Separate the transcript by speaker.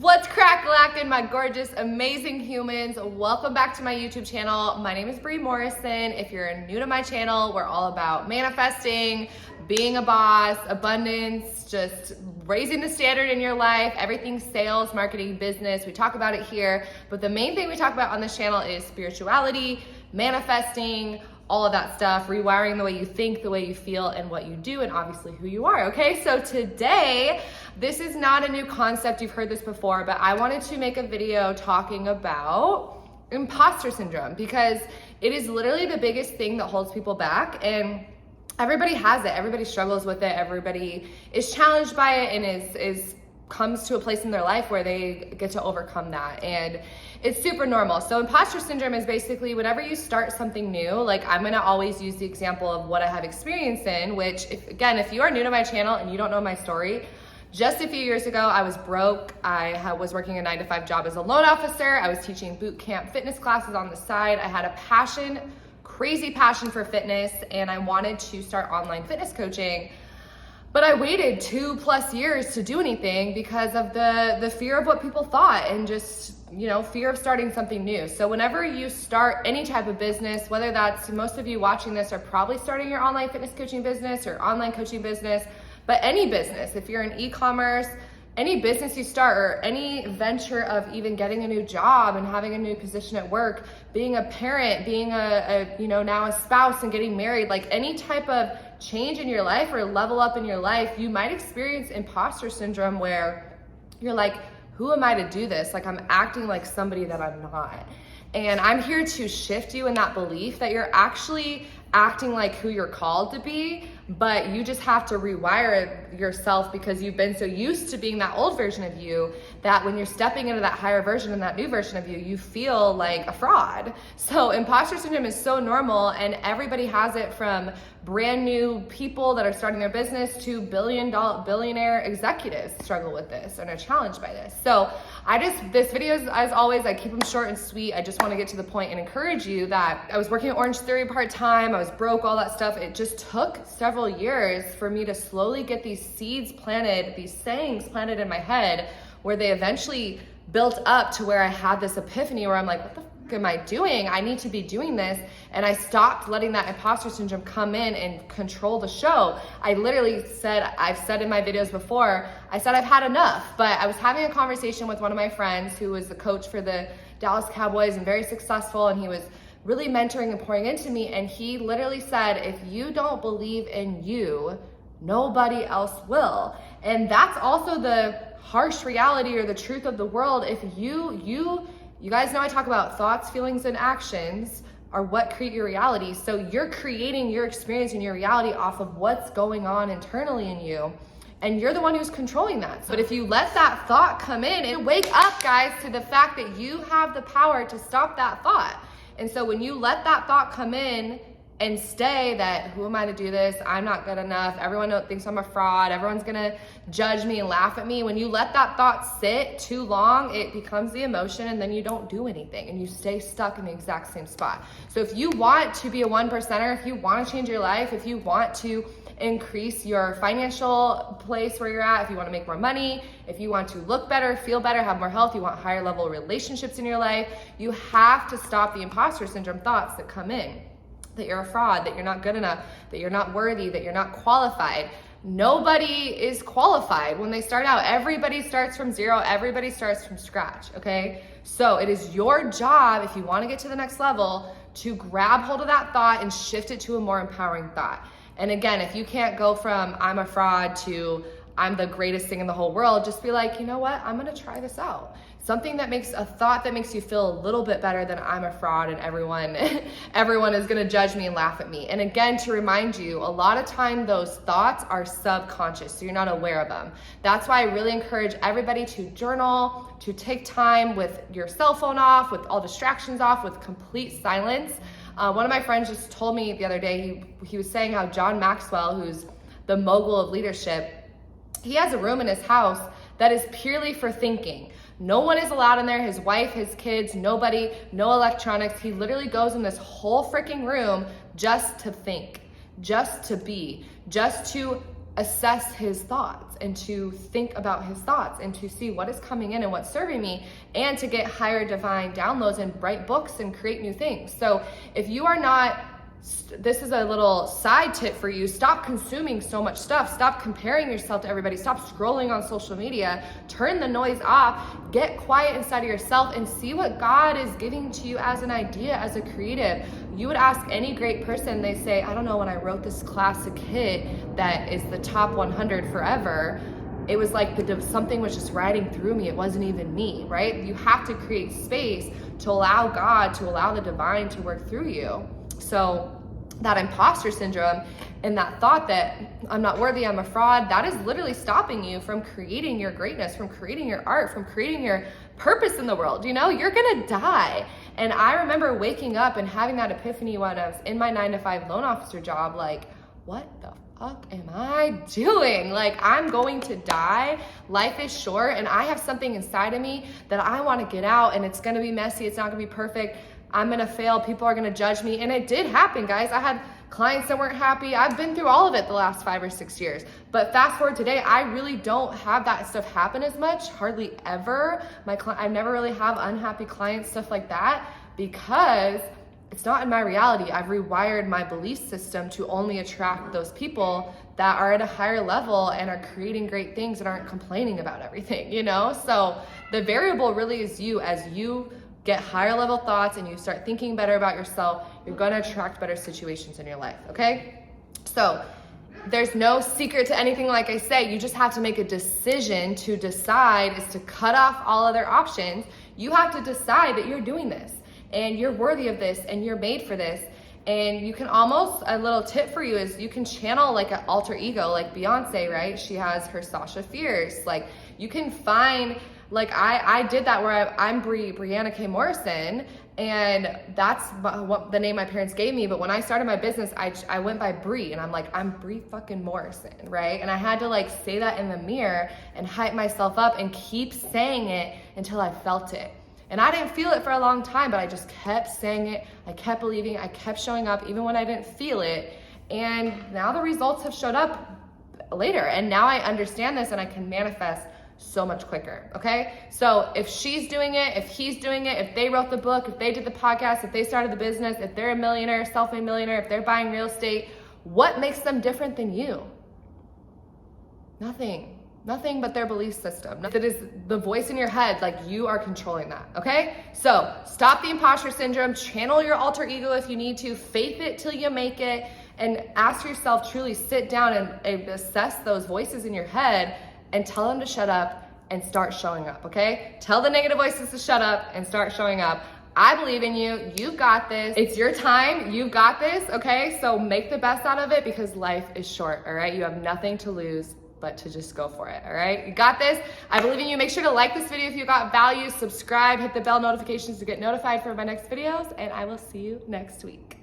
Speaker 1: What's crack-a-lackin', my gorgeous, amazing humans? Welcome back to my YouTube channel. My name is Bree Morrison. If you're new to my channel, we're all about manifesting, being a boss, abundance, just raising the standard in your life, everything sales, marketing, business. We talk about it here, but the main thing we talk about on this channel is spirituality, manifesting, all of that stuff, rewiring the way you think, the way you feel, and what you do, and obviously who you are, okay? So today, this is not a new concept, you've heard this before, but I wanted to make a video talking about imposter syndrome because it is literally the biggest thing that holds people back, and everybody has it, everybody struggles with it, everybody is challenged by it, and comes to a place in their life where they get to overcome that, and it's super normal. So imposter syndrome is basically whenever you start something new, like I'm gonna always use the example of what I have experience in, which if you are new to my channel and you don't know my story, just a few years ago, I was broke. I was working a 9-to-5 job as a loan officer. I was teaching boot camp fitness classes on the side. I had a passion, crazy passion for fitness, and I wanted to start online fitness coaching. But I waited 2+ years to do anything because of the fear of what people thought and just, fear of starting something new. So whenever you start any type of business, whether that's, most of you watching this are probably starting your online fitness coaching business or online coaching business, but any business, if you're in e-commerce, any business you start or any venture of even getting a new job and having a new position at work, being a parent, being now a spouse and getting married, like any type of change in your life or level up in your life, you might experience imposter syndrome where you're like, who am I to do this? Like I'm acting like somebody that I'm not. And I'm here to shift you in that belief that you're actually acting like who you're called to be, but you just have to rewire yourself because you've been so used to being that old version of you that when you're stepping into that higher version and that new version of you, you feel like a fraud. So imposter syndrome is so normal, and everybody has it, from brand new people that are starting their business to billionaire executives struggle with this and are challenged by this. So this video is, as always, I keep them short and sweet. I just want to get to the point and encourage you that I was working at Orange Theory part-time, I was broke, all that stuff. It just took several years for me to slowly get these seeds planted, these sayings planted in my head, where they eventually built up to where I had this epiphany where I'm like, what the fuck am I doing? I need to be doing this. And I stopped letting that imposter syndrome come in and control the show. I literally said, I've said in my videos before, I said I've had enough. But I was having a conversation with one of my friends who was the coach for the Dallas Cowboys and very successful, and he was really mentoring and pouring into me, and he literally said, if you don't believe in you, nobody else will. And that's also the harsh reality or the truth of the world. If you guys know I talk about thoughts, feelings, and actions are what create your reality. So you're creating your experience and your reality off of what's going on internally in you, and you're the one who's controlling that. But if you let that thought come in, and wake up, guys, to the fact that you have the power to stop that thought. And so when you let that thought come in and stay that, who am I to do this? I'm not good enough. Everyone thinks I'm a fraud. Everyone's gonna judge me and laugh at me. When you let that thought sit too long, it becomes the emotion, and then you don't do anything and you stay stuck in the exact same spot. So if you want to be a 1%er, if you want to change your life, if you want to increase your financial place where you're at, if you want to make more money, if you want to look better, feel better, have more health, you want higher level relationships in your life, you have to stop the imposter syndrome thoughts that come in. That you're a fraud, that you're not good enough, that you're not worthy, that you're not qualified. Nobody is qualified when they start out. Everybody starts from zero. Everybody starts from scratch, okay? So it is your job, if you want to get to the next level, to grab hold of that thought and shift it to a more empowering thought. And again, if you can't go from I'm a fraud to I'm the greatest thing in the whole world, just be like, you know what? I'm gonna try this out. Something that makes a thought that makes you feel a little bit better than I'm a fraud and everyone is gonna judge me and laugh at me. And again, to remind you, a lot of time those thoughts are subconscious, so you're not aware of them. That's why I really encourage everybody to journal, to take time with your cell phone off, with all distractions off, with complete silence. One of my friends just told me the other day, he was saying how John Maxwell, who's the mogul of leadership, he has a room in his house that is purely for thinking. No one is allowed in there, his wife, his kids, nobody, no electronics. He literally goes in this whole freaking room just to think, just to be, just to assess his thoughts and to think about his thoughts and to see what is coming in and what's serving me, and to get higher divine downloads and write books and create new things. So if you are not, this is a little side tip for you, stop consuming so much stuff, stop comparing yourself to everybody, stop scrolling on social media, turn the noise off, get quiet inside of yourself and see what God is giving to you as an idea, as a creative. You would ask any great person, they say, I don't know, when I wrote this classic hit that is the top 100 forever, it was like something was just riding through me. It wasn't even me, right? You have to create space to allow God, to allow the divine to work through you. So that imposter syndrome and that thought that I'm not worthy, I'm a fraud, that is literally stopping you from creating your greatness, from creating your art, from creating your purpose in the world. You know, you're gonna die. And I remember waking up and having that epiphany when I was in my 9-to-5 loan officer job, like, what the fuck am I doing? Like, I'm going to die. Life is short and I have something inside of me that I want to get out, and it's going to be messy. It's not going to be perfect. I'm going to fail. People are going to judge me. And it did happen, guys. I had clients that weren't happy. I've been through all of it the last 5 or 6 years. But fast forward today, I really don't have that stuff happen as much, hardly ever. I never really have unhappy clients, stuff like that, because it's not in my reality. I've rewired my belief system to only attract those people that are at a higher level and are creating great things and aren't complaining about everything, you know? So the variable really is you. As you get higher level thoughts and you start thinking better about yourself, you're gonna attract better situations in your life, okay? So there's no secret to anything. Like I say, you just have to make a decision. To decide is to cut off all other options. You have to decide that you're doing this and you're worthy of this and you're made for this. And you can almost, a little tip for you is you can channel like an alter ego, like Beyonce, right? She has her Sasha Fierce. Like you can find, like I did that where I'm Brianna K. Morrison, and that's what the name my parents gave me. But when I started my business, I went by Brie, and I'm like, I'm Brie fucking Morrison, right? And I had to like say that in the mirror and hype myself up and keep saying it until I felt it. And I didn't feel it for a long time, but I just kept saying it. I kept believing, I kept showing up even when I didn't feel it. And now the results have showed up later. And now I understand this and I can manifest so much quicker, okay? So if she's doing it, if he's doing it, if they wrote the book, if they did the podcast, if they started the business, if they're a millionaire, self-made millionaire, if they're buying real estate, what makes them different than you? Nothing but their belief system. That is the voice in your head, like you are controlling that, okay? So stop the imposter syndrome, channel your alter ego if you need to, faith it till you make it, and ask yourself, truly sit down and assess those voices in your head and tell them to shut up and start showing up, okay? Tell the negative voices to shut up and start showing up. I believe in you. You've got this. It's your time. You've got this, okay? So make the best out of it because life is short, all right? You have nothing to lose but to just go for it, all right? You got this. I believe in you. Make sure to like this video if you got value, subscribe, hit the bell notifications to get notified for my next videos, and I will see you next week.